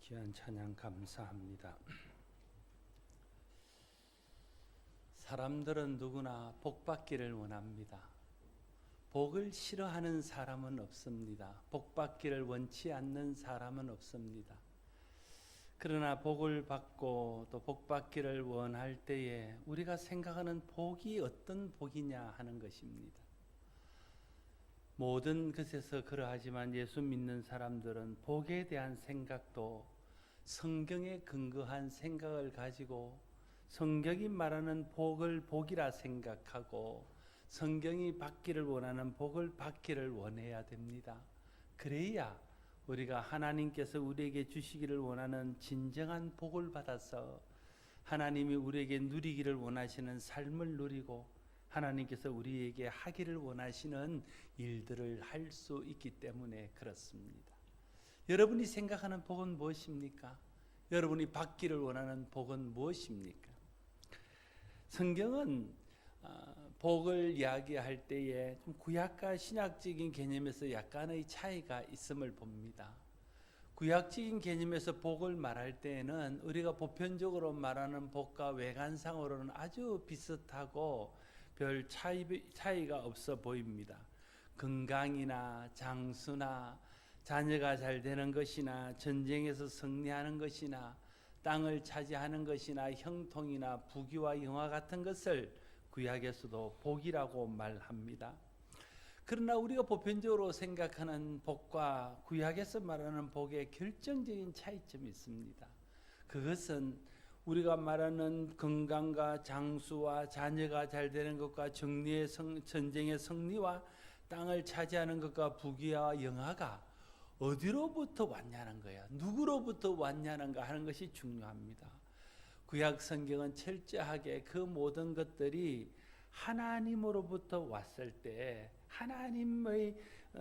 귀한 찬양 감사합니다. 사람들은 누구나 복 받기를 원합니다. 복을 싫어하는 사람은 없습니다. 복 받기를 원치 않는 사람은 없습니다. 그러나 복을 받고 또 복 받기를 원할 때에 우리가 생각하는 복이 어떤 복이냐 하는 것입니다. 모든 것에서 그러하지만 예수 믿는 사람들은 복에 대한 생각도 성경에 근거한 생각을 가지고 성경이 말하는 복을 복이라 생각하고 성경이 받기를 원하는 복을 받기를 원해야 됩니다. 그래야 우리가 하나님께서 우리에게 주시기를 원하는 진정한 복을 받아서 하나님이 우리에게 누리기를 원하시는 삶을 누리고 하나님께서 우리에게 하기를 원하시는 일들을 할 수 있기 때문에 그렇습니다. 여러분이 생각하는 복은 무엇입니까? 여러분이 받기를 원하는 복은 무엇입니까? 성경은 복을 이야기할 때에 좀 구약과 신약적인 개념에서 약간의 차이가 있음을 봅니다. 구약적인 개념에서 복을 말할 때에는 우리가 보편적으로 말하는 복과 외관상으로는 아주 비슷하고 별 차이가 없어 보입니다. 건강이나 장수나 자녀가 잘 되는 것이나 전쟁에서 승리하는 것이나 땅을 차지하는 것이나 형통이나 부귀와 영화 같은 것을 구약에서도 복이라고 말합니다. 그러나 우리가 보편적으로 생각하는 복과 구약에서 말하는 복의 결정적인 차이점이 있습니다. 그것은 우리가 말하는 건강과 장수와 자녀가 잘 되는 것과 전쟁의 승리와 땅을 차지하는 것과 부귀와 영화가 어디로부터 왔냐는 거야. 누구로부터 왔냐는가 하는 것이 중요합니다. 구약 성경은 철저하게 그 모든 것들이 하나님으로부터 왔을 때 하나님의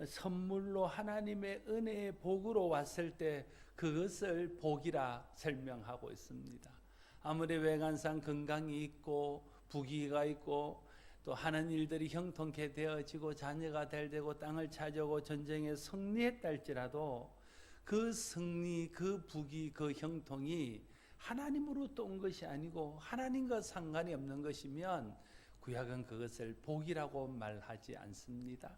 선물로 하나님의 은혜의 복으로 왔을 때 그것을 복이라 설명하고 있습니다. 아무리 외관상 건강이 있고 부귀가 있고 또 하는 일들이 형통케 되어지고 자녀가 잘 되고 땅을 차지하고 전쟁에 승리했다 할지라도 그 승리, 그 부귀, 그 형통이 하나님으로부터 온 것이 아니고 하나님과 상관이 없는 것이면 구약은 그것을 복이라고 말하지 않습니다.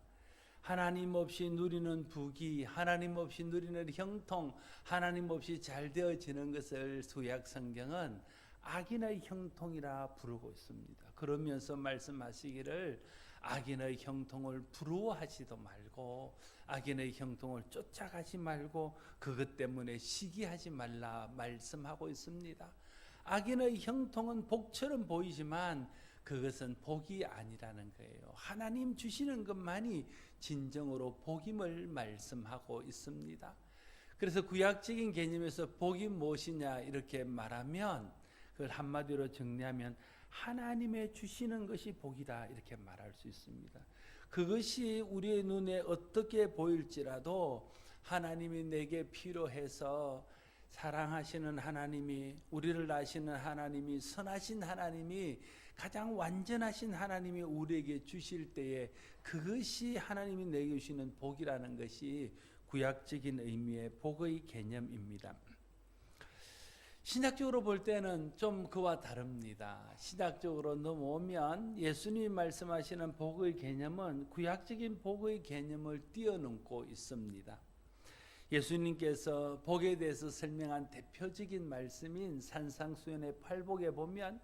하나님 없이 누리는 부귀, 하나님 없이 누리는 형통, 하나님 없이 잘 되어지는 것을 구약 성경은 악인의 형통이라 부르고 있습니다. 그러면서 말씀하시기를 악인의 형통을 부러워하지도 말고 악인의 형통을 쫓아가지 말고 그것 때문에 시기하지 말라 말씀하고 있습니다. 악인의 형통은 복처럼 보이지만 그것은 복이 아니라는 거예요. 하나님 주시는 것만이 진정으로 복임을 말씀하고 있습니다. 그래서 구약적인 개념에서 복이 무엇이냐 이렇게 말하면 그걸 한마디로 정리하면 하나님의 주시는 것이 복이다 이렇게 말할 수 있습니다. 그것이 우리의 눈에 어떻게 보일지라도 하나님이 내게 필요해서 사랑하시는 하나님이 우리를 아시는 하나님이 선하신 하나님이 가장 완전하신 하나님이 우리에게 주실 때에 그것이 하나님이 내게 주시는 복이라는 것이 구약적인 의미의 복의 개념입니다. 신학적으로 볼 때는 좀 그와 다릅니다. 신학적으로 넘어오면 예수님이 말씀하시는 복의 개념은 구약적인 복의 개념을 뛰어넘고 있습니다. 예수님께서 복에 대해서 설명한 대표적인 말씀인 산상수훈의 팔복에 보면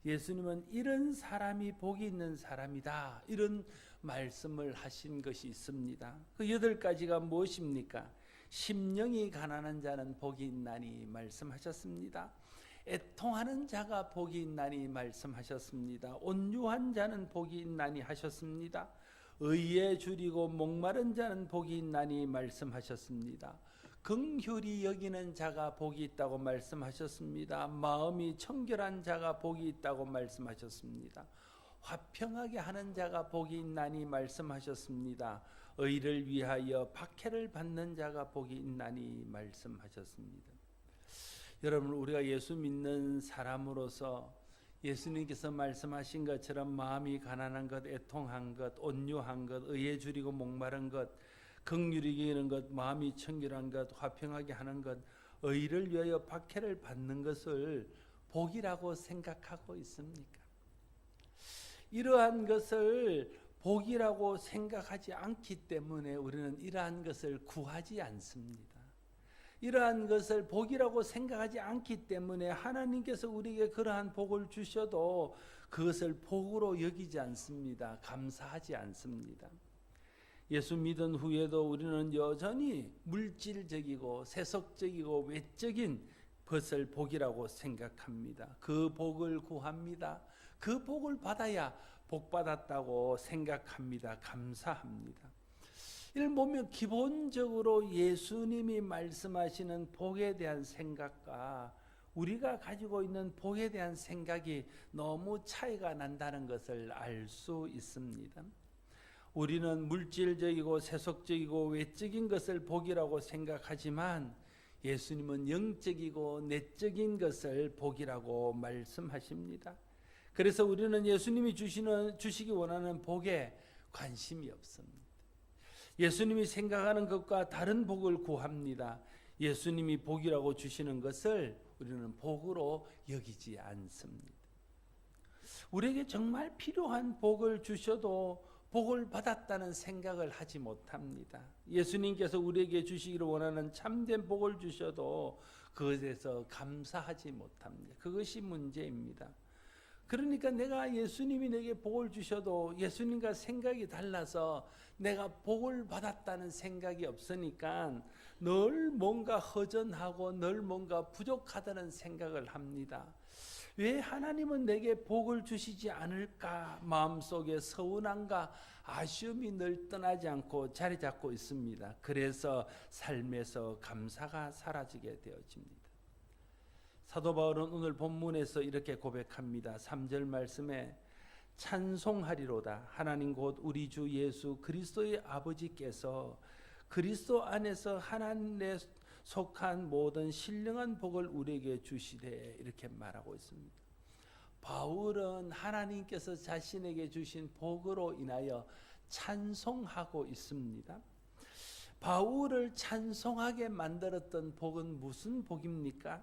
예수님은 이런 사람이 복이 있는 사람이다 이런 말씀을 하신 것이 있습니다. 그 8가지가 무엇입니까? 심령이 가난한 자는 복이 있나니 말씀하셨습니다. 애통하는 자가 복이 있나니 말씀하셨습니다. 온유한 자는 복이 있나니 하셨습니다. 의에 줄이고 목마른 자는 복이 있나니 말씀하셨습니다. 긍휼히 여기는 자가 복이 있다고 말씀하셨습니다. 마음이 청결한 자가 복이 있다고 말씀하셨습니다. 화평하게 하는 자가 복이 있나니 말씀하셨습니다. 의를 위하여 박해를 받는 자가 복이 있나니 말씀하셨습니다. 여러분, 우리가 예수 믿는 사람으로서 예수님께서 말씀하신 것처럼 마음이 가난한 것, 애통한 것, 온유한 것, 의에 줄이고 목마른 것, 긍휼히 여기는 것, 마음이 청결한 것, 화평하게 하는 것, 의를 위하여 박해를 받는 것을 복이라고 생각하고 있습니까? 이러한 것을 복이라고 생각하지 않기 때문에 우리는 이러한 것을 구하지 않습니다. 이러한 것을 복이라고 생각하지 않기 때문에 하나님께서 우리에게 그러한 복을 주셔도 그것을 복으로 여기지 않습니다. 감사하지 않습니다. 예수 믿은 후에도 우리는 여전히 물질적이고 세속적이고 외적인 것을 복이라고 생각합니다. 그 복을 구합니다. 그 복을 받아야 복 받았다고 생각합니다. 감사합니다. 이를 보면 기본적으로 예수님이 말씀하시는 복에 대한 생각과 우리가 가지고 있는 복에 대한 생각이 너무 차이가 난다는 것을 알 수 있습니다. 우리는 물질적이고 세속적이고 외적인 것을 복이라고 생각하지만 예수님은 영적이고 내적인 것을 복이라고 말씀하십니다. 그래서 우리는 예수님이 주시기 원하는 복에 관심이 없습니다. 예수님이 생각하는 것과 다른 복을 구합니다. 예수님이 복이라고 주시는 것을 우리는 복으로 여기지 않습니다. 우리에게 정말 필요한 복을 주셔도 복을 받았다는 생각을 하지 못합니다. 예수님께서 우리에게 주시기를 원하는 참된 복을 주셔도 그것에서 감사하지 못합니다. 그것이 문제입니다. 그러니까 내가 예수님이 내게 복을 주셔도 예수님과 생각이 달라서 내가 복을 받았다는 생각이 없으니까 늘 뭔가 허전하고 늘 뭔가 부족하다는 생각을 합니다. 왜 하나님은 내게 복을 주시지 않을까? 마음속에 서운함과 아쉬움이 늘 떠나지 않고 자리 잡고 있습니다. 그래서 삶에서 감사가 사라지게 되어집니다. 사도 바울은 오늘 본문에서 이렇게 고백합니다. 3절 말씀에 찬송하리로다. 하나님 곧 우리 주 예수 그리스도의 아버지께서 그리스도 안에서 하나님에 속한 모든 신령한 복을 우리에게 주시되 이렇게 말하고 있습니다. 바울은 하나님께서 자신에게 주신 복으로 인하여 찬송하고 있습니다. 바울을 찬송하게 만들었던 복은 무슨 복입니까?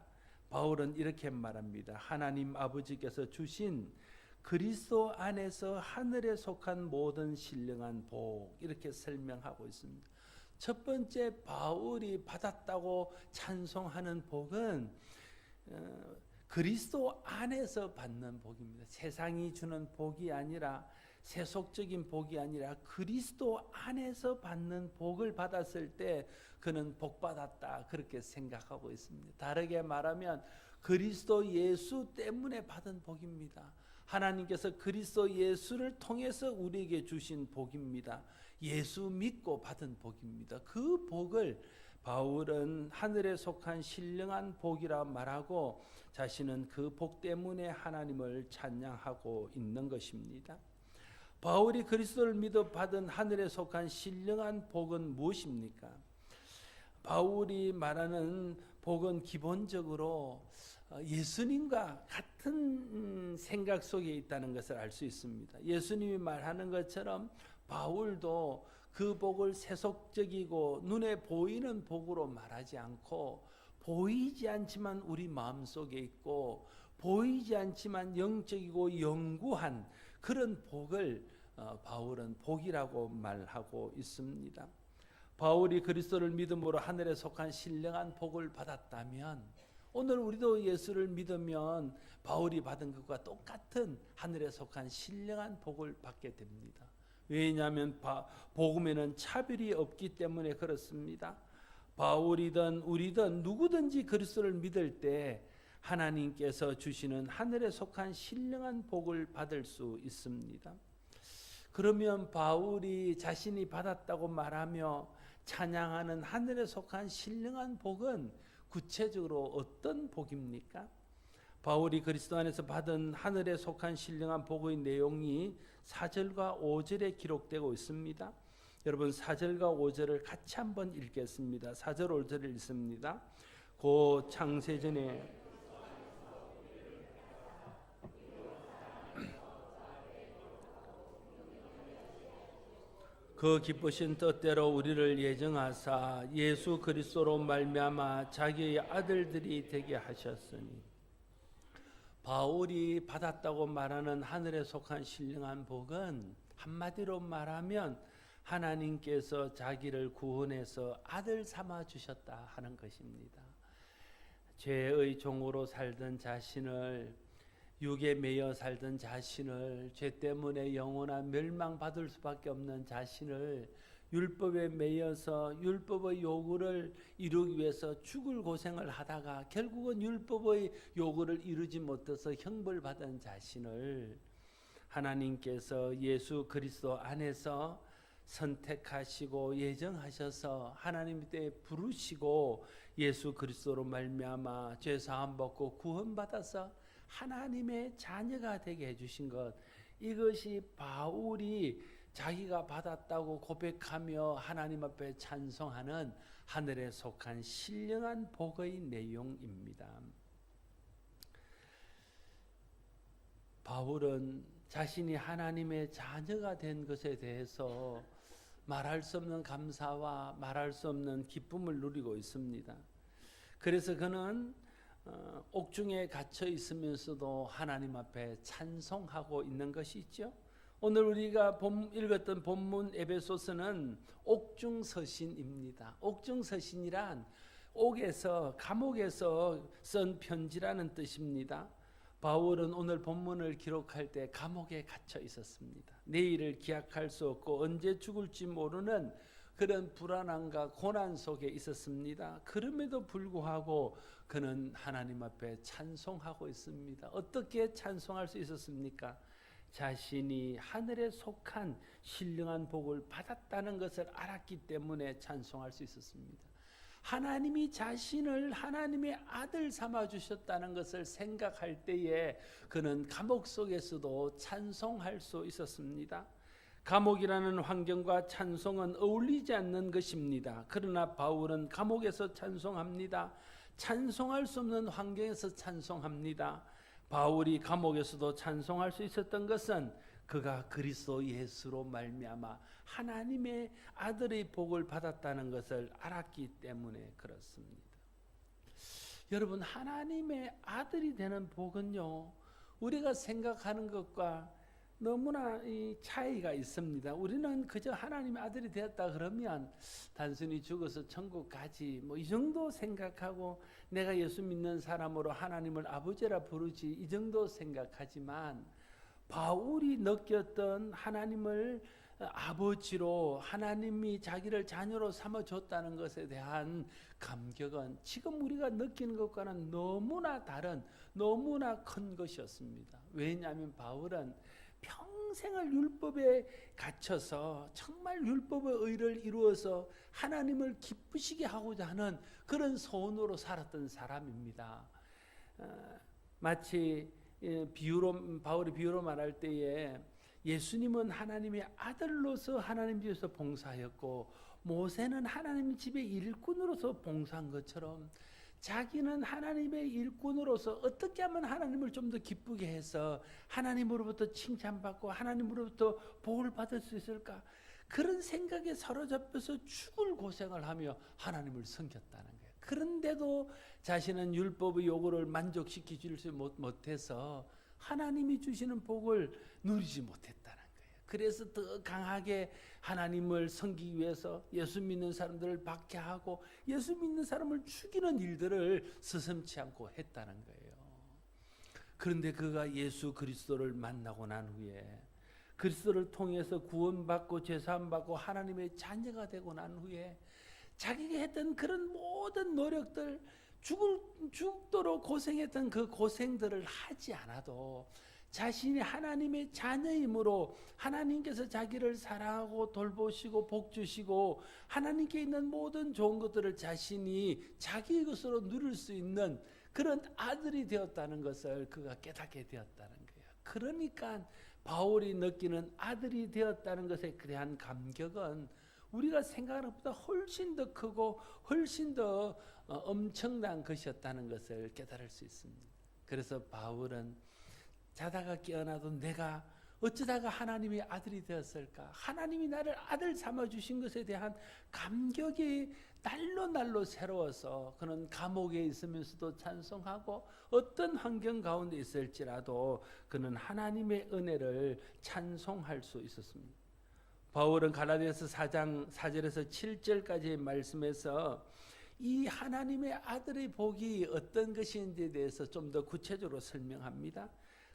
바울은 이렇게 말합니다. 하나님 아버지께서 주신 그리스도 안에서 하늘에 속한 모든 신령한 복, 이렇게 설명하고 있습니다. 첫 번째 바울이 받았다고 찬송하는 복은 그리스도 안에서 받는 복입니다. 세상이 주는 복이 아니라 세속적인 복이 아니라 그리스도 안에서 받는 복을 받았을 때 그는 복 받았다, 그렇게 생각하고 있습니다. 다르게 말하면 그리스도 예수 때문에 받은 복입니다. 하나님께서 그리스도 예수를 통해서 우리에게 주신 복입니다. 예수 믿고 받은 복입니다. 그 복을 바울은 하늘에 속한 신령한 복이라 말하고 자신은 그 복 때문에 하나님을 찬양하고 있는 것입니다. 바울이 그리스도를 믿어 받은 하늘에 속한 신령한 복은 무엇입니까? 바울이 말하는 복은 기본적으로 예수님과 같은 생각 속에 있다는 것을 알 수 있습니다. 예수님이 말하는 것처럼 바울도 그 복을 세속적이고 눈에 보이는 복으로 말하지 않고 보이지 않지만 우리 마음속에 있고 보이지 않지만 영적이고 영구한 그런 복을 바울은 복이라고 말하고 있습니다. 바울이 그리스도를 믿음으로 하늘에 속한 신령한 복을 받았다면 오늘 우리도 예수를 믿으면 바울이 받은 것과 똑같은 하늘에 속한 신령한 복을 받게 됩니다. 왜냐하면 복음에는 차별이 없기 때문에 그렇습니다. 바울이든 우리든 누구든지 그리스도를 믿을 때 하나님께서 주시는 하늘에 속한 신령한 복을 받을 수 있습니다. 그러면 바울이 자신이 받았다고 말하며 찬양하는 하늘에 속한 신령한 복은 구체적으로 어떤 복입니까? 바울이 그리스도 안에서 받은 하늘에 속한 신령한 복의 내용이 4절과 5절에 기록되고 있습니다. 여러분 4절과 5절을 같이 한번 읽겠습니다. 4절 5절을 읽습니다. 곧 창세전에 그 기쁘신 뜻대로 우리를 예정하사 예수 그리스도로 말미암아 자기의 아들들이 되게 하셨으니 바울이 받았다고 말하는 하늘에 속한 신령한 복은 한마디로 말하면 하나님께서 자기를 구원해서 아들 삼아 주셨다 하는 것입니다. 죄의 종으로 살던 자신을, 육에 매여 살던 자신을, 죄 때문에 영원한 멸망받을 수밖에 없는 자신을 율법에 매여서 율법의 요구를 이루기 위해서 죽을 고생을 하다가 결국은 율법의 요구를 이루지 못해서 형벌받은 자신을 하나님께서 예수 그리스도 안에서 선택하시고 예정하셔서 하나님 때 부르시고 예수 그리스도로 말미암아 죄 사함 받고 구원받아서 하나님의 자녀가 되게 해주신 것, 이것이 바울이 자기가 받았다고 고백하며 하나님 앞에 찬송하는 하늘에 속한 신령한 복의 내용입니다. 바울은 자신이 하나님의 자녀가 된 것에 대해서 말할 수 없는 감사와 말할 수 없는 기쁨을 누리고 있습니다. 그래서 그는 옥중에 갇혀 있으면서도 하나님 앞에 찬송하고 있는 것이 있죠. 오늘 우리가 읽었던 본문 에베소서는 옥중서신입니다. 옥중서신이란 옥에서, 감옥에서 쓴 편지라는 뜻입니다. 바울은 오늘 본문을 기록할 때 감옥에 갇혀 있었습니다. 내일을 기약할 수 없고 언제 죽을지 모르는 그런 불안함과 고난 속에 있었습니다. 그럼에도 불구하고 그는 하나님 앞에 찬송하고 있습니다. 어떻게 찬송할 수 있었습니까? 자신이 하늘에 속한 신령한 복을 받았다는 것을 알았기 때문에 찬송할 수 있었습니다. 하나님이 자신을 하나님의 아들 삼아 주셨다는 것을 생각할 때에 그는 감옥 속에서도 찬송할 수 있었습니다. 감옥이라는 환경과 찬송은 어울리지 않는 것입니다. 그러나 바울은 감옥에서 찬송합니다. 찬송할 수 없는 환경에서 찬송합니다. 바울이 감옥에서도 찬송할 수 있었던 것은 그가 그리스도 예수로 말미암아 하나님의 아들의 복을 받았다는 것을 알았기 때문에 그렇습니다. 여러분, 하나님의 아들이 되는 복은요, 우리가 생각하는 것과 너무나 이 차이가 있습니다. 우리는 그저 하나님의 아들이 되었다 그러면 단순히 죽어서 천국 가지 뭐 이 정도 생각하고 내가 예수 믿는 사람으로 하나님을 아버지라 부르지 이 정도 생각하지만, 바울이 느꼈던 하나님을 아버지로, 하나님이 자기를 자녀로 삼아줬다는 것에 대한 감격은 지금 우리가 느끼는 것과는 너무나 다른, 너무나 큰 것이었습니다. 왜냐하면 바울은 평생을 율법에 갇혀서 정말 율법의 의를 이루어서 하나님을 기쁘시게 하고자 하는 그런 소원으로 살았던 사람입니다. 마치 바울이 비유로 말할 때에 예수님은 하나님의 아들로서 하나님 집에서 봉사하였고 모세는 하나님 집의 일꾼으로서 봉사한 것처럼 자기는 하나님의 일꾼으로서 어떻게 하면 하나님을 좀 더 기쁘게 해서 하나님으로부터 칭찬받고 하나님으로부터 복을 받을 수 있을까, 그런 생각에 사로잡혀서 죽을 고생을 하며 하나님을 섬겼다는 거예요. 그런데도 자신은 율법의 요구를 만족시키지 못해서 하나님이 주시는 복을 누리지 못했다는 거예요. 그래서 더 강하게 하나님을 섬기기 위해서 예수 믿는 사람들을 박해하고 예수 믿는 사람을 죽이는 일들을 서슴지 않고 했다는 거예요. 그런데 그가 예수 그리스도를 만나고 난 후에, 그리스도를 통해서 구원받고 죄사함받고 하나님의 자녀가 되고 난 후에 자기가 했던 그런 모든 노력들, 죽도록 고생했던 그 고생들을 하지 않아도 자신이 하나님의 자녀이므로 하나님께서 자기를 사랑하고 돌보시고 복주시고 하나님께 있는 모든 좋은 것들을 자신이 자기의 것으로 누릴 수 있는 그런 아들이 되었다는 것을 그가 깨닫게 되었다는 거예요. 그러니까 바울이 느끼는 아들이 되었다는 것에 대한 감격은 우리가 생각하는 것보다 훨씬 더 크고 훨씬 더 엄청난 것이었다는 것을 깨달을 수 있습니다. 그래서 바울은 자다가 깨어나도 내가 어쩌다가 하나님의 아들이 되었을까? 하나님이 나를 아들 삼아 주신 것에 대한 감격이 날로 날로 새로워서 그는 감옥에 있으면서도 찬송하고 어떤 환경 가운데 있을지라도 그는 하나님의 은혜를 찬송할 수 있었습니다. 바울은 갈라디아서 4장 4절에서 7절까지의 말씀에서 이 하나님의 아들의 복이 어떤 것인지에 대해서 좀 더 구체적으로 설명합니다.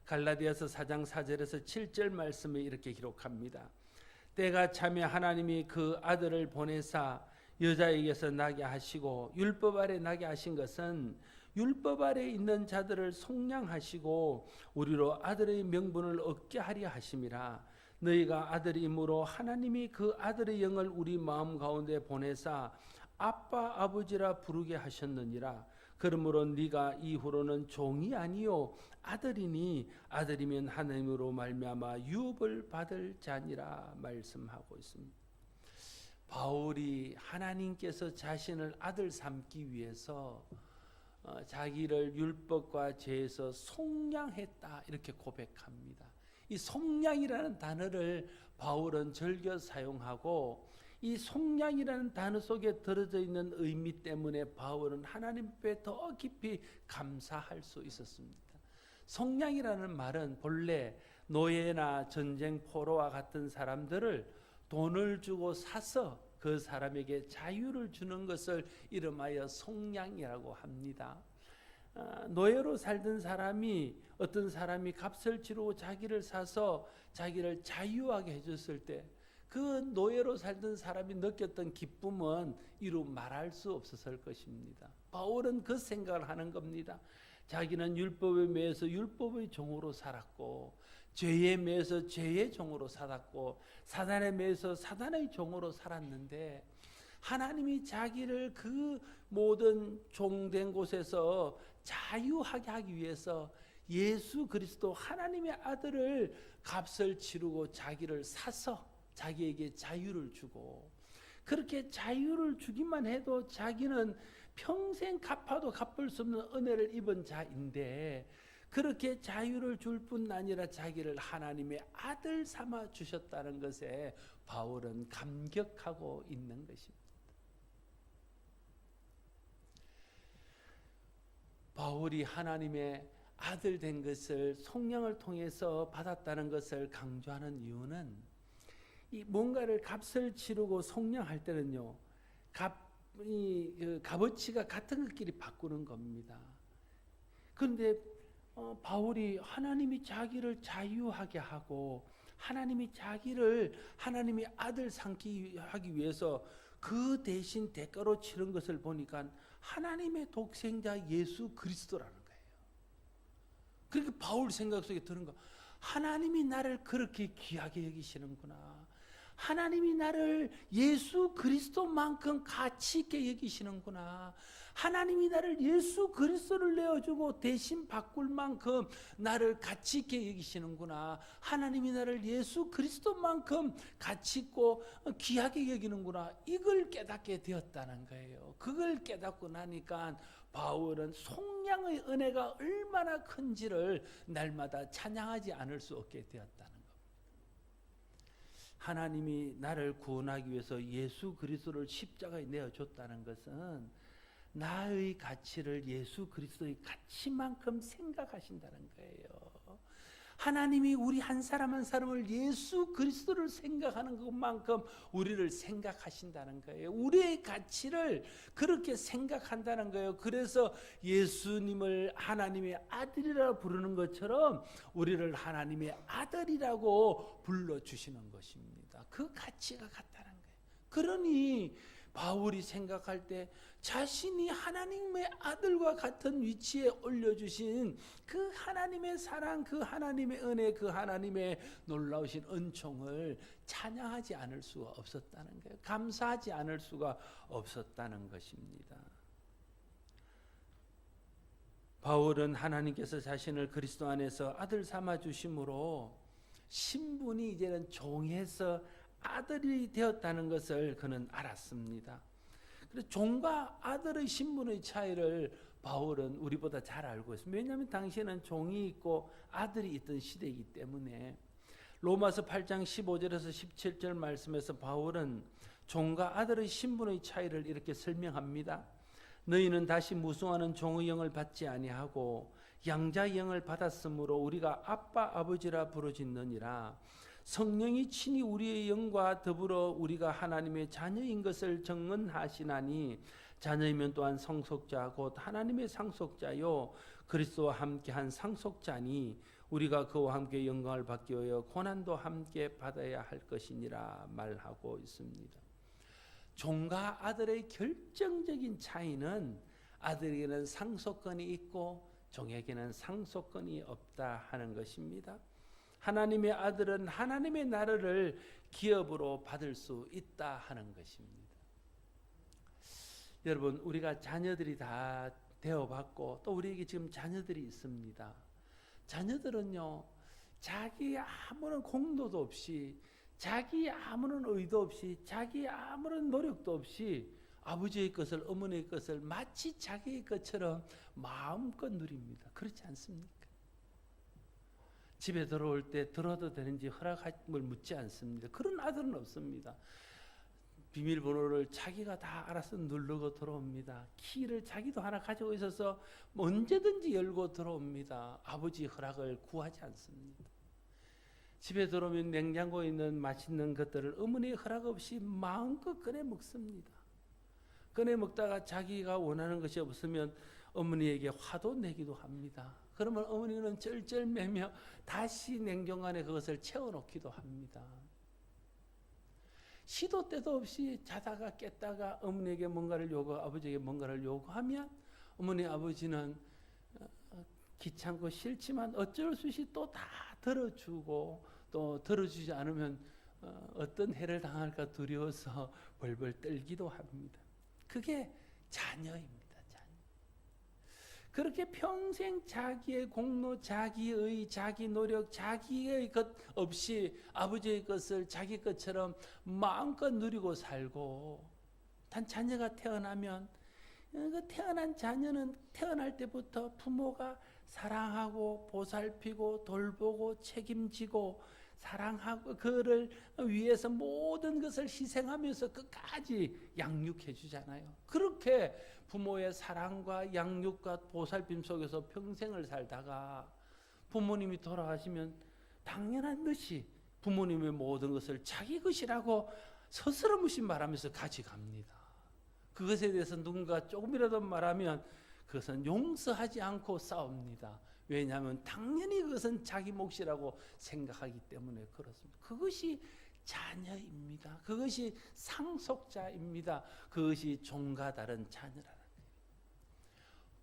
갈라디아서 4장 4절에서 7절 말씀을 이렇게 기록합니다. 때가 차면 하나님이 그 아들을 보내사 여자에게서 나게 하시고 율법 아래 나게 하신 것은 율법 아래 있는 자들을 속량하시고 우리로 아들의 명분을 얻게 하려 하심이라. 너희가 아들이므로 하나님이 그 아들의 영을 우리 마음 가운데 보내사 아빠 아버지라 부르게 하셨느니라. 그러므로 네가 이후로는 종이 아니요 아들이니 아들이면 하나님으로 말미암아 유업을 받을 자니라 말씀하고 있습니다. 바울이 하나님께서 자신을 아들 삼기 위해서 자기를 율법과 죄에서 속량했다 이렇게 고백합니다. 이 속량이라는 단어를 바울은 즐겨 사용하고 이 속량이라는 단어 속에 들어져 있는 의미 때문에 바울은 하나님 앞에 더 깊이 감사할 수 있었습니다. 속량이라는 말은 본래 노예나 전쟁 포로와 같은 사람들을 돈을 주고 사서 그 사람에게 자유를 주는 것을 이름하여 속량이라고 합니다. 노예로 살던 사람이 어떤 사람이 값을 치르고 자기를 사서 자기를 자유하게 해줬을 때 그 노예로 살던 사람이 느꼈던 기쁨은 이루 말할 수 없었을 것입니다. 바울은 그 생각을 하는 겁니다. 자기는 율법에 매여서 율법의 종으로 살았고 죄에 매여서 죄의 종으로 살았고 사단에 매여서 사단의 종으로 살았는데 하나님이 자기를 그 모든 종된 곳에서 자유하게 하기 위해서 예수 그리스도 하나님의 아들을 값을 치르고 자기를 사서 자기에게 자유를 주고 그렇게 자유를 주기만 해도 자기는 평생 갚아도 갚을 수 없는 은혜를 입은 자인데 그렇게 자유를 줄 뿐 아니라 자기를 하나님의 아들 삼아 주셨다는 것에 바울은 감격하고 있는 것입니다. 바울이 하나님의 아들 된 것을 속량을 통해서 받았다는 것을 강조하는 이유는 이 뭔가를 값을 치르고 속량할 때는요, 값어치가 같은 것끼리 바꾸는 겁니다. 그런데 바울이 하나님이 자기를 자유하게 하고 하나님이 자기를 하나님의 아들 삼기 하기 위해서 그 대신 대가로 치른 것을 보니까 하나님의 독생자 예수 그리스도라는 거예요. 그러니까 바울 생각 속에 드는 거, 하나님이 나를 그렇게 귀하게 여기시는구나. 하나님이 나를 예수 그리스도만큼 가치 있게 여기시는구나. 하나님이 나를 예수 그리스도를 내어주고 대신 바꿀 만큼 나를 가치 있게 여기시는구나. 하나님이 나를 예수 그리스도만큼 가치 있고 귀하게 여기는구나. 이걸 깨닫게 되었다는 거예요. 그걸 깨닫고 나니까 바울은 속량의 은혜가 얼마나 큰지를 날마다 찬양하지 않을 수 없게 되었다는 거예요. 하나님이 나를 구원하기 위해서 예수 그리스도를 십자가에 내어줬다는 것은 나의 가치를 예수 그리스도의 가치만큼 생각하신다는 거예요. 하나님이 우리 한 사람 한 사람을 예수 그리스도를 생각하는 것만큼 우리를 생각하신다는 거예요. 우리의 가치를 그렇게 생각한다는 거예요. 그래서 예수님을 하나님의 아들이라 부르는 것처럼 우리를 하나님의 아들이라고 불러주시는 것입니다. 그 가치가 같다는 거예요. 그러니 바울이 생각할 때 자신이 하나님의 아들과 같은 위치에 올려주신 그 하나님의 사랑, 그 하나님의 은혜, 그 하나님의 놀라우신 은총을 찬양하지 않을 수가 없었다는 거예요. 감사하지 않을 수가 없었다는 것입니다. 바울은 하나님께서 자신을 그리스도 안에서 아들 삼아 주심으로 신분이 이제는 종에서 아들이 되었다는 것을 그는 알았습니다. 그래서 종과 아들의 신분의 차이를 바울은 우리보다 잘 알고 있습니다. 왜냐하면 당시에는 종이 있고 아들이 있던 시대이기 때문에 로마서 8장 15절에서 17절 말씀에서 바울은 종과 아들의 신분의 차이를 이렇게 설명합니다. 너희는 다시 무수하는 종의 영을 받지 아니하고 양자의 영을 받았으므로 우리가 아빠 아버지라 부르짖느니라. 성령이 친히 우리의 영과 더불어 우리가 하나님의 자녀인 것을 증언하시나니 자녀이면 또한 상속자 곧 하나님의 상속자요 그리스도와 함께한 상속자니 우리가 그와 함께 영광을 받기 위하여 고난도 함께 받아야 할 것이니라 말하고 있습니다. 종과 아들의 결정적인 차이는 아들에게는 상속권이 있고 종에게는 상속권이 없다 하는 것입니다. 하나님의 아들은 하나님의 나라를 기업으로 받을 수 있다 하는 것입니다. 여러분, 우리가 자녀들이 다 대어받고 또 우리에게 지금 자녀들이 있습니다. 자녀들은요, 자기 아무런 공로도 없이, 자기 아무런 의도 없이, 자기 아무런 노력도 없이 아버지의 것을, 어머니의 것을 마치 자기의 것처럼 마음껏 누립니다. 그렇지 않습니까? 집에 들어올 때 들어도 되는지 허락을 묻지 않습니다. 그런 아들은 없습니다. 비밀번호를 자기가 다 알아서 누르고 들어옵니다. 키를 자기도 하나 가지고 있어서 언제든지 열고 들어옵니다. 아버지 허락을 구하지 않습니다. 집에 들어오면 냉장고에 있는 맛있는 것들을 어머니의 허락 없이 마음껏 꺼내 먹습니다. 꺼내 먹다가 자기가 원하는 것이 없으면 어머니에게 화도 내기도 합니다. 그러면 어머니는 쩔쩔매며 다시 냉장고 안에 그것을 채워놓기도 합니다. 시도 때도 없이 자다가 깼다가 어머니에게 뭔가를 아버지에게 뭔가를 요구하면 어머니 아버지는 귀찮고 싫지만 어쩔 수 없이 또 다 들어주고 또 들어주지 않으면 어떤 해를 당할까 두려워서 벌벌 떨기도 합니다. 그게 자녀입니다. 그렇게 평생 자기의 공로, 자기의 자기 노력, 자기의 것 없이 아버지의 것을 자기 것처럼 마음껏 누리고 살고 단 자녀가 태어나면 그 태어난 자녀는 태어날 때부터 부모가 사랑하고 보살피고 돌보고 책임지고 사랑하고 그를 위해서 모든 것을 희생하면서 끝까지 양육해 주잖아요. 그렇게 부모의 사랑과 양육과 보살핌 속에서 평생을 살다가 부모님이 돌아가시면 당연한 듯이 부모님의 모든 것을 자기 것이라고 서스럼없이 말하면서 가져갑니다. 그것에 대해서 누군가 조금이라도 말하면 그것은 용서하지 않고 싸웁니다. 왜냐하면 당연히 그것은 자기 몫이라고 생각하기 때문에 그렇습니다. 그것이 자녀입니다. 그것이 상속자입니다. 그것이 종과 다른 자녀라는 거예요.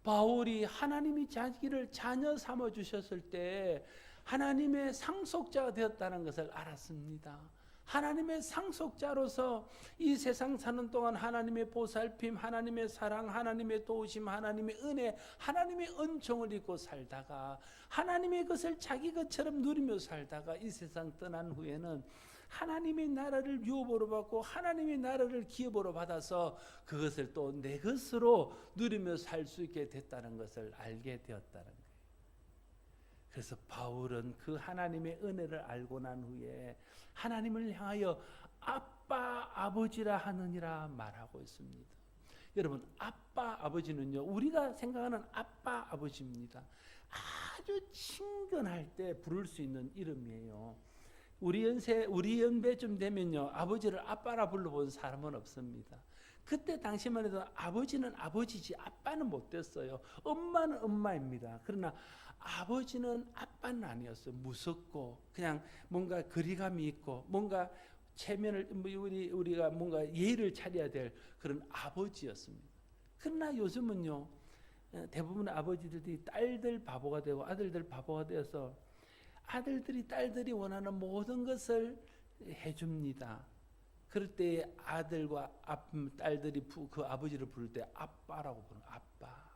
바울이 하나님이 자기를 자녀 삼아 주셨을 때 하나님의 상속자가 되었다는 것을 알았습니다. 하나님의 상속자로서 이 세상 사는 동안 하나님의 보살핌, 하나님의 사랑, 하나님의 도우심, 하나님의 은혜, 하나님의 은총을 입고 살다가 하나님의 것을 자기 것처럼 누리며 살다가 이 세상 떠난 후에는 하나님의 나라를 유업으로 받고 하나님의 나라를 기업으로 받아서 그것을 또 내 것으로 누리며 살 수 있게 됐다는 것을 알게 되었다는 거예요. 그래서 바울은 그 하나님의 은혜를 알고 난 후에 하나님을 향하여 아빠 아버지라 하느니라 말하고 있습니다. 여러분, 아빠 아버지는요, 우리가 생각하는 아빠 아버지입니다. 아주 친근할 때 부를 수 있는 이름이에요. 우리 연배쯤 되면요, 아버지를 아빠라 불러본 사람은 없습니다. 그때 당시만 해도 아버지는 아버지지 아빠는 못 됐어요. 엄마는 엄마입니다. 그러나 아버지는 아빠는 아니었어요. 무섭고 그냥 뭔가 거리감이 있고 뭔가 체면을 우리가 뭔가 예의를 차려야 될 그런 아버지였습니다. 그러나 요즘은요, 대부분의 아버지들이 딸들 바보가 되고 아들들 바보가 되어서 아들들이 딸들이 원하는 모든 것을 해줍니다. 그럴 때 아들과 딸들이 그 아버지를 부를 때 아빠라고 부르는 아빠.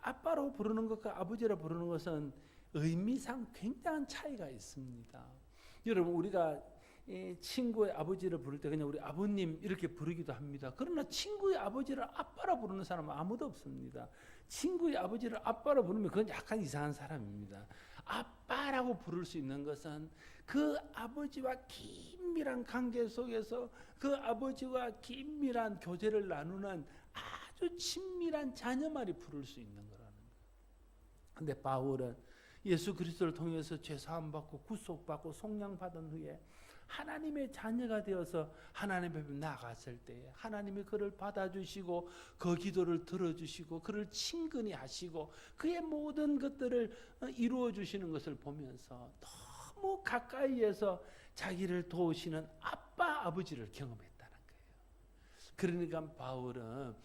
아빠로 부르는 것과 아버지라 부르는 것은 의미상 굉장한 차이가 있습니다. 여러분, 우리가 친구의 아버지를 부를 때 그냥 우리 아버님 이렇게 부르기도 합니다. 그러나 친구의 아버지를 아빠라 부르는 사람은 아무도 없습니다. 친구의 아버지를 아빠라 부르면 그건 약간 이상한 사람입니다. 아빠라고 부를 수 있는 것은 그 아버지와 긴밀한 관계 속에서 그 아버지와 긴밀한 교제를 나누는 아주 친밀한 자녀만이 부를 수 있는 거라는 거예요. 근데 바울은 예수 그리스도를 통해서 죄 사함 받고 구속받고 속량 받은 후에 하나님의 자녀가 되어서 하나님 앞에 나갔을 때 하나님이 그를 받아주시고 그 기도를 들어주시고 그를 친근히 하시고 그의 모든 것들을 이루어 주시는 것을 보면서 너무 가까이에서 자기를 도우시는 아빠 아버지를 경험했다는 거예요. 그러니까 바울은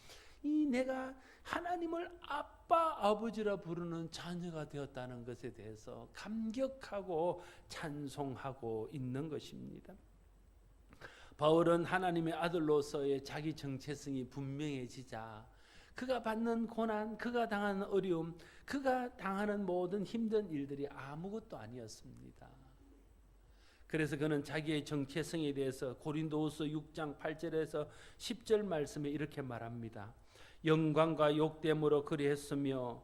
이 내가 하나님을 아빠 아버지라 부르는 자녀가 되었다는 것에 대해서 감격하고 찬송하고 있는 것입니다. 바울은 하나님의 아들로서의 자기 정체성이 분명해지자 그가 받는 고난, 그가 당하는 어려움, 그가 당하는 모든 힘든 일들이 아무것도 아니었습니다. 그래서 그는 자기의 정체성에 대해서 고린도후서 6장 8절에서 10절 말씀에 이렇게 말합니다. 영광과 욕됨으로 그리했으며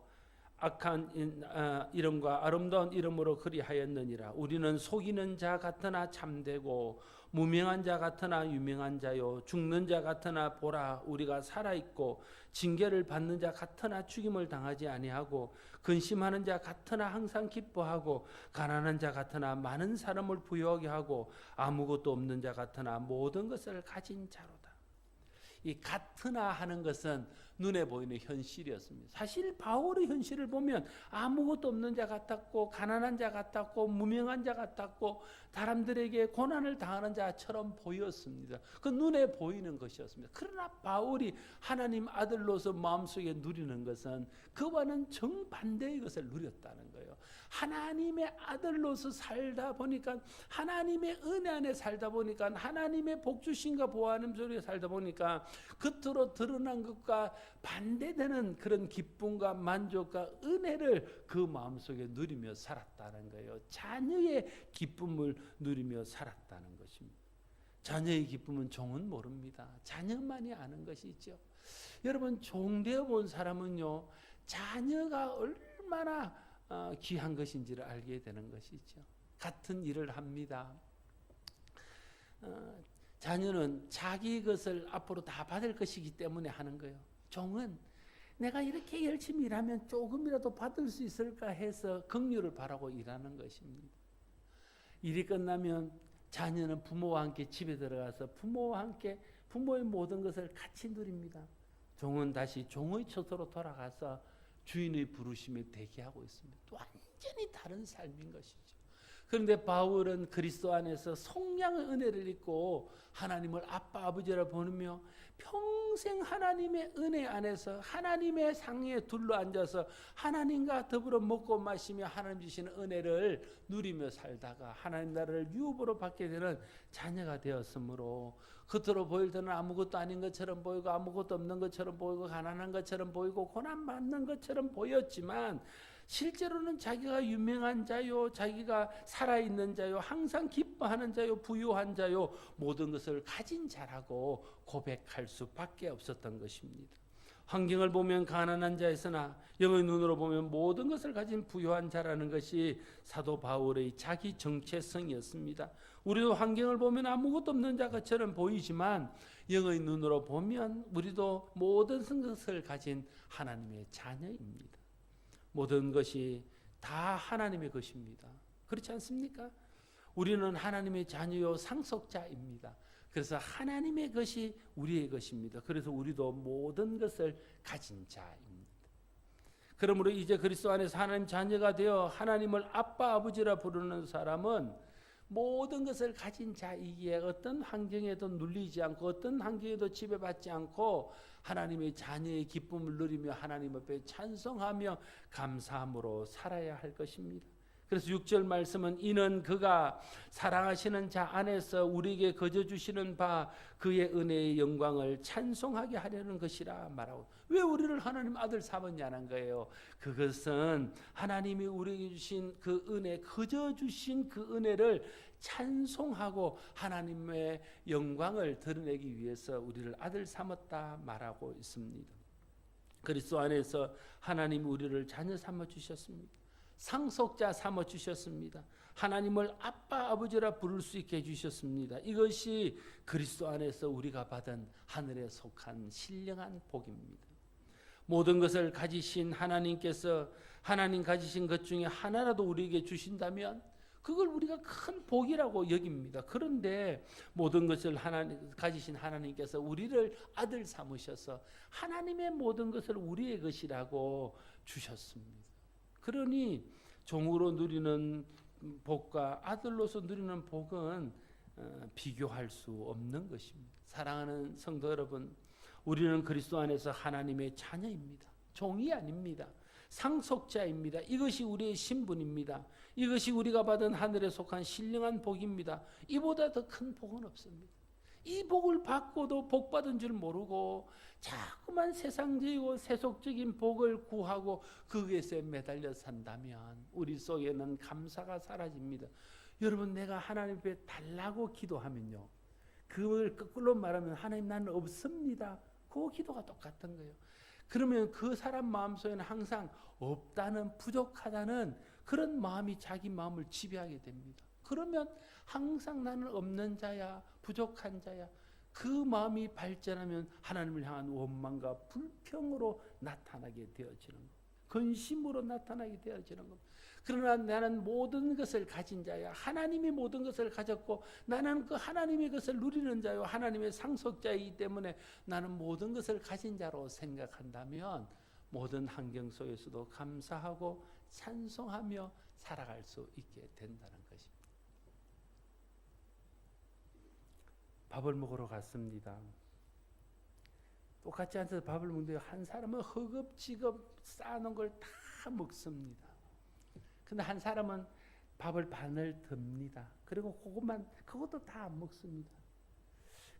악한 이름과 아름다운 이름으로 그리하였느니라. 우리는 속이는 자 같으나 참되고 무명한 자 같으나 유명한 자요 죽는 자 같으나 보라 우리가 살아있고 징계를 받는 자 같으나 죽임을 당하지 아니하고 근심하는 자 같으나 항상 기뻐하고 가난한 자 같으나 많은 사람을 부유하게 하고 아무것도 없는 자 같으나 모든 것을 가진 자로다. 이 같으나 하는 것은 눈에 보이는 현실이었습니다. 사실 바울의 현실을 보면 아무것도 없는 자 같았고 가난한 자 같았고 무명한 자 같았고 사람들에게 고난을 당하는 자처럼 보였습니다. 그 눈에 보이는 것이었습니다. 그러나 바울이 하나님 아들로서 마음속에 누리는 것은 그와는 정반대의 것을 누렸다는 거예요. 하나님의 아들로서 살다 보니까 하나님의 은혜 안에 살다 보니까 하나님의 복주신과 보호하는 소리에 살다 보니까 겉으로 드러난 것과 반대되는 그런 기쁨과 만족과 은혜를 그 마음속에 누리며 살았다는 거예요. 자녀의 기쁨을 누리며 살았다는 것입니다. 자녀의 기쁨은 종은 모릅니다. 자녀만이 아는 것이죠. 여러분 종되어 본 사람은요 자녀가 얼마나 귀한 것인지를 알게 되는 것이죠. 같은 일을 합니다. 자녀는 자기 것을 앞으로 다 받을 것이기 때문에 하는 거예요. 종은 내가 이렇게 열심히 일하면 조금이라도 받을 수 있을까 해서 긍휼을 바라고 일하는 것입니다. 일이 끝나면 자녀는 부모와 함께 집에 들어가서 부모와 함께 부모의 모든 것을 같이 누립니다. 종은 다시 종의 처소로 돌아가서 주인의 부르심에 대기하고 있습니다. 완전히 다른 삶인 것이죠. 그런데 바울은 그리스도 안에서 속량의 은혜를 입고 하나님을 아빠 아버지라 부르며 평생 하나님의 은혜 안에서 하나님의 상에 둘러앉아서 하나님과 더불어 먹고 마시며 하나님 주시는 은혜를 누리며 살다가 하나님 나라를 유업으로 받게 되는 자녀가 되었으므로 겉으로 보일 때는 아무것도 아닌 것처럼 보이고 아무것도 없는 것처럼 보이고 가난한 것처럼 보이고 고난받는 것처럼 보였지만 실제로는 자기가 유명한 자요, 자기가 살아있는 자요, 항상 기뻐하는 자요, 부유한 자요, 모든 것을 가진 자라고 고백할 수밖에 없었던 것입니다. 환경을 보면 가난한 자였으나 영의 눈으로 보면 모든 것을 가진 부유한 자라는 것이 사도 바울의 자기 정체성이었습니다. 우리도 환경을 보면 아무것도 없는 자처럼 보이지만 영의 눈으로 보면 우리도 모든 것을 가진 하나님의 자녀입니다. 모든 것이 다 하나님의 것입니다. 그렇지 않습니까? 우리는 하나님의 자녀요 상속자입니다. 그래서 하나님의 것이 우리의 것입니다. 그래서 우리도 모든 것을 가진 자입니다. 그러므로 이제 그리스도 안에서 하나님 자녀가 되어 하나님을 아빠 아버지라 부르는 사람은 모든 것을 가진 자이기에 어떤 환경에도 눌리지 않고 어떤 환경에도 지배받지 않고 하나님의 자녀의 기쁨을 누리며 하나님 앞에 찬송하며 감사함으로 살아야 할 것입니다. 그래서 6절 말씀은 이는 그가 사랑하시는 자 안에서 우리에게 거저 주시는 바 그의 은혜의 영광을 찬송하게 하려는 것이라 말하고, 왜 우리를 하나님 아들 삼았냐는 거예요. 그것은 하나님이 우리에게 주신 그 은혜, 거저 주신 그 은혜를 찬송하고 하나님의 영광을 드러내기 위해서 우리를 아들 삼았다 말하고 있습니다. 그리스도 안에서 하나님이 우리를 자녀 삼아 주셨습니다. 상속자 삼아 주셨습니다. 하나님을 아빠 아버지라 부를 수 있게 해주셨습니다. 이것이 그리스도 안에서 우리가 받은 하늘에 속한 신령한 복입니다. 모든 것을 가지신 하나님께서 하나님 가지신 것 중에 하나라도 우리에게 주신다면 그걸 우리가 큰 복이라고 여깁니다. 그런데 모든 것을 가지신 하나님께서 우리를 아들 삼으셔서 하나님의 모든 것을 우리의 것이라고 주셨습니다. 그러니 종으로 누리는 복과 아들로서 누리는 복은 비교할 수 없는 것입니다. 사랑하는 성도 여러분, 우리는 그리스도 안에서 하나님의 자녀입니다. 종이 아닙니다. 상속자입니다. 이것이 우리의 신분입니다. 이것이 우리가 받은 하늘에 속한 신령한 복입니다. 이보다 더 큰 복은 없습니다. 이 복을 받고도 복 받은 줄 모르고 자꾸만 세상적이고 세속적인 복을 구하고 거기에서 매달려 산다면 우리 속에는 감사가 사라집니다. 여러분, 내가 하나님 앞에 달라고 기도하면요, 그걸 거꾸로 말하면 하나님 나는 없습니다, 그 기도가 똑같은 거예요. 그러면 그 사람 마음속에는 항상 없다는, 부족하다는 그런 마음이 자기 마음을 지배하게 됩니다. 그러면 항상 나는 없는 자야, 부족한 자야, 그 마음이 발전하면 하나님을 향한 원망과 불평으로 나타나게 되어지는 것, 근심으로 나타나게 되어지는 것. 그러나 나는 모든 것을 가진 자야, 하나님이 모든 것을 가졌고 나는 그 하나님의 것을 누리는 자요, 하나님의 상속자이기 때문에 나는 모든 것을 가진 자로 생각한다면 모든 환경 속에서도 감사하고 찬송하며 살아갈 수 있게 된다는 것입니다. 밥을 먹으러 갔습니다. 똑같이 앉아서 밥을 먹는데 한 사람은 허겁지겁 쌓아놓은 걸 다 먹습니다. 근데 한 사람은 밥을 반을 듭니다. 그리고 그것도 다 안 먹습니다.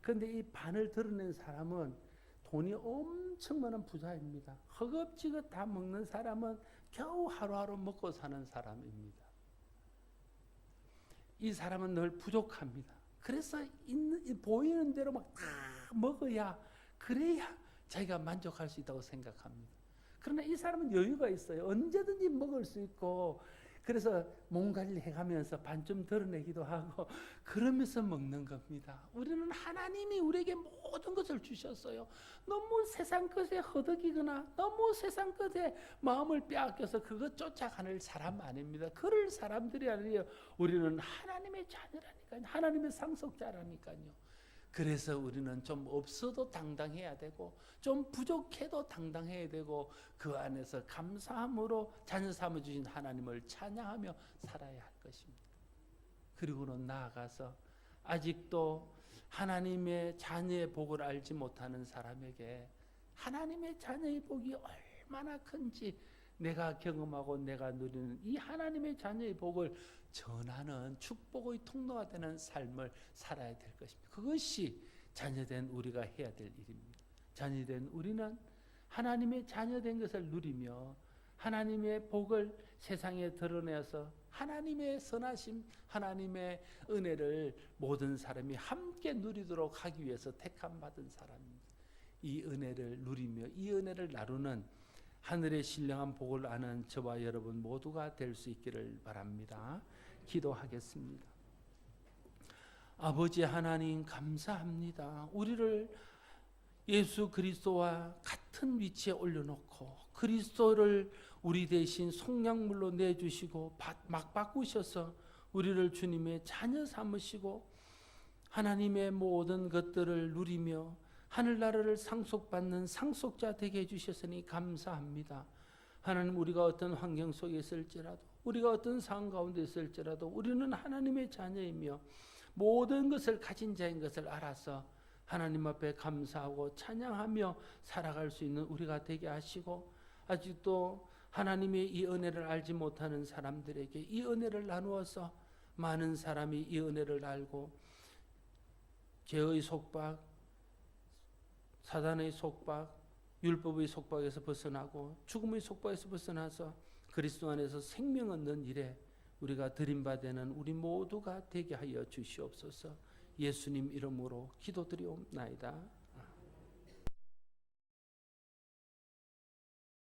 그런데 이 반을 드러낸 사람은 돈이 엄청 많은 부자입니다. 허겁지겁 다 먹는 사람은 겨우 하루하루 먹고 사는 사람입니다. 이 사람은 늘 부족합니다. 그래서 보이는 대로 막 다 먹어야, 그래야 자기가 만족할 수 있다고 생각합니다. 그러나 이 사람은 여유가 있어요. 언제든지 먹을 수 있고, 그래서 몸 관리를 해가면서 반쯤 드러내기도 하고 그러면서 먹는 겁니다. 우리는 하나님이 우리에게 모든 것을 주셨어요. 너무 세상 것에 허덕이거나 너무 세상 것에 마음을 빼앗겨서 그것 쫓아가는 사람 아닙니다. 그럴 사람들이 아니에요. 우리는 하나님의 자녀라니까요. 하나님의 상속자라니까요. 그래서 우리는 좀 없어도 당당해야 되고 좀 부족해도 당당해야 되고 그 안에서 감사함으로 자녀 삼아주신 하나님을 찬양하며 살아야 할 것입니다. 그리고는 나아가서 아직도 하나님의 자녀의 복을 알지 못하는 사람에게 하나님의 자녀의 복이 얼마나 큰지 내가 경험하고 내가 누리는 이 하나님의 자녀의 복을 전하는 축복의 통로가 되는 삶을 살아야 될 것입니다. 그것이 자녀된 우리가 해야 될 일입니다. 자녀된 우리는 하나님의 자녀된 것을 누리며 하나님의 복을 세상에 드러내서 하나님의 선하심, 하나님의 은혜를 모든 사람이 함께 누리도록 하기 위해서 택함받은 사람입니다. 이 은혜를 누리며 이 은혜를 나누는 하늘의 신령한 복을 아는 저와 여러분 모두가 될 수 있기를 바랍니다. 기도하겠습니다. 아버지 하나님, 감사합니다. 우리를 예수 그리스도와 같은 위치에 올려놓고 그리스도를 우리 대신 속량물로 내주시고 막 바꾸셔서 우리를 주님의 자녀 삼으시고 하나님의 모든 것들을 누리며 하늘나라를 상속받는 상속자 되게 해주셨으니 감사합니다. 하나님, 우리가 어떤 환경 속에 있을지라도 우리가 어떤 상황 가운데 있을지라도 우리는 하나님의 자녀이며 모든 것을 가진 자인 것을 알아서 하나님 앞에 감사하고 찬양하며 살아갈 수 있는 우리가 되게 하시고, 아직도 하나님의 이 은혜를 알지 못하는 사람들에게 이 은혜를 나누어서 많은 사람이 이 은혜를 알고 죄의 속박, 사단의 속박, 율법의 속박에서 벗어나고 죽음의 속박에서 벗어나서 그리스도 안에서 생명 얻는 일에 우리가 드림받는 우리 모두가 되게 하여 주시옵소서. 예수님 이름으로 기도드리옵나이다.